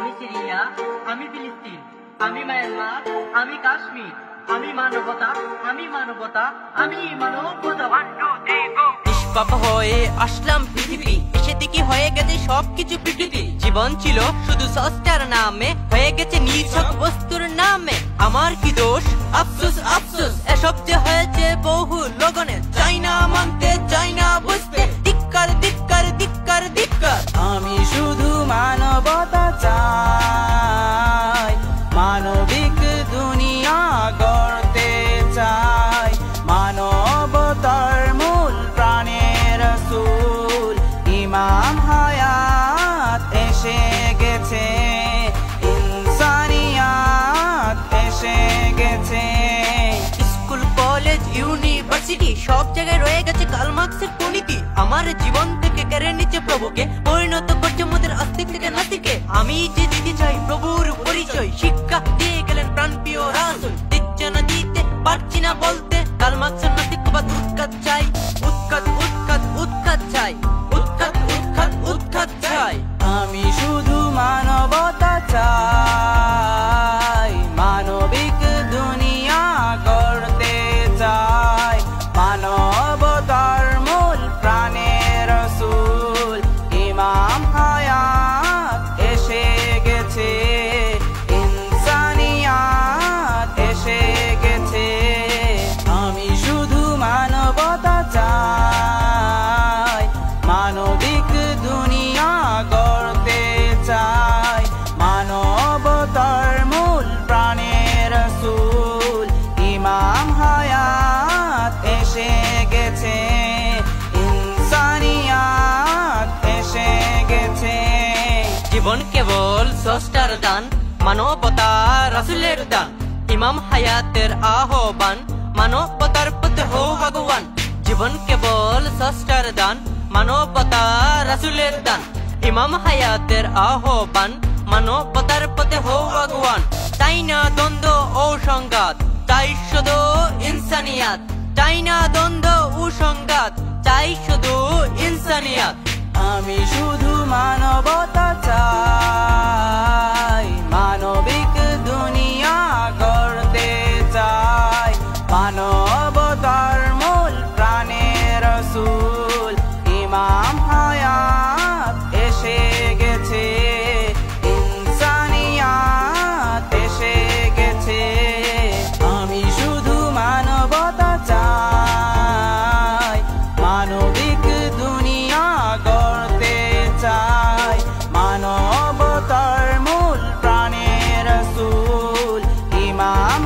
আমি সিরিয়া, আমি ফিলিস্তিন, আমি মায়ানমার, আমি কাশ্মীর, আমি মানবতা, আমি মানবতা, আমি মানবতা। নিষ্পাপ হয়ে আসলাম পৃথিবী, এসে দেখি হয়ে গেছে সবকিছু বিকৃতি। জীবন ছিল শুধু স্রষ্টার নামে, হয়ে গেছে নিছক বস্তুর নামে। আমার কি দোষ? আফসোস আফসোস, এসব যে হয়েছে বহু লগনে। চাই না মানতে, চাই না বুঝতে, ধিক্কার ধিক্কার ধিক্কার ধিক্কার। আমি শুধু মানবতা চাই, মানবিক দুনিয়া গড়তে চাই। মানবতার মূল প্রাণের রাসূল ইমাম হায়াত এসে গেছে, ইনসানিয়াত এসে গেছে। স্কুল কলেজ ইউনিভার্সিটি সব জায়গায় রয়ে গেছে কার্ল মার্কসের পনীতি। আমার জীবন থেকে কেড়ে নিচ্ছে প্রভুকে, পরিণত করছে মোদের আস্তিক থেকে নাস্তিকে। আমি যে দিতে চাই প্রভুর পরিচয়, শিক্ষা দিয়ে গেলেন প্রাণপ্রিয় রাসূল। দিচ্ছে না দিতে, পারছি না বলতে, কার্ল মার্কসের নাস্তিকবাদ উৎখাত চাই। উৎখাত উৎখাত উৎখাত চাই, উৎখাত উৎখাত উৎখাত চাই। আমি শুধু মানবতা চাই, মানবিক দুনিয়া গড়তে চাই। মানবতার মূল প্রাণের রাসূল ইমাম হায়াত এসে গেছে, ইনসানিয়াত এসে গেছে। আমি শুধু মানবতা চাই, মানবিক দুনিয়া গড়তে চাই। মানবতার মূল প্রাণের রাসূল ইমাম হায়াত এসে গেছে, ইনসানিয়াত এসে গেছে। জীবন কেবল স্রষ্টার দান, মানবতা রাসূলের দান। ইমাম হায়াতের আহ্বান, মানবতার পথে হও ভগবান। জীবন কেবল স্রষ্টার দান, মানবতা রাসূলের দান। ইমাম হায়াতের আহ্বান, মানবতার পথে হও ভগবান। চাই না দ্বন্দ্ব ও সংঘাত, চাই শুধু ইনসানিয়াত। চাই না দ্বন্দ্ব ও সংঘাত, চাই শুধু ইনসানিয়াত। আমি শুধু মানবতা চাই, মানবিক দুনিয়া গড়তে চাই। মানবতার মূল প্রাণের রাসূল ইমাম হায়াত এসে গেছে, ইনসানিয়াত এসে গেছে। আমি শুধু মানবতা চাই, মানবিক দুনিয়া গড়তে চাই। মানবতার মূল প্রাণের রাসূল ইমাম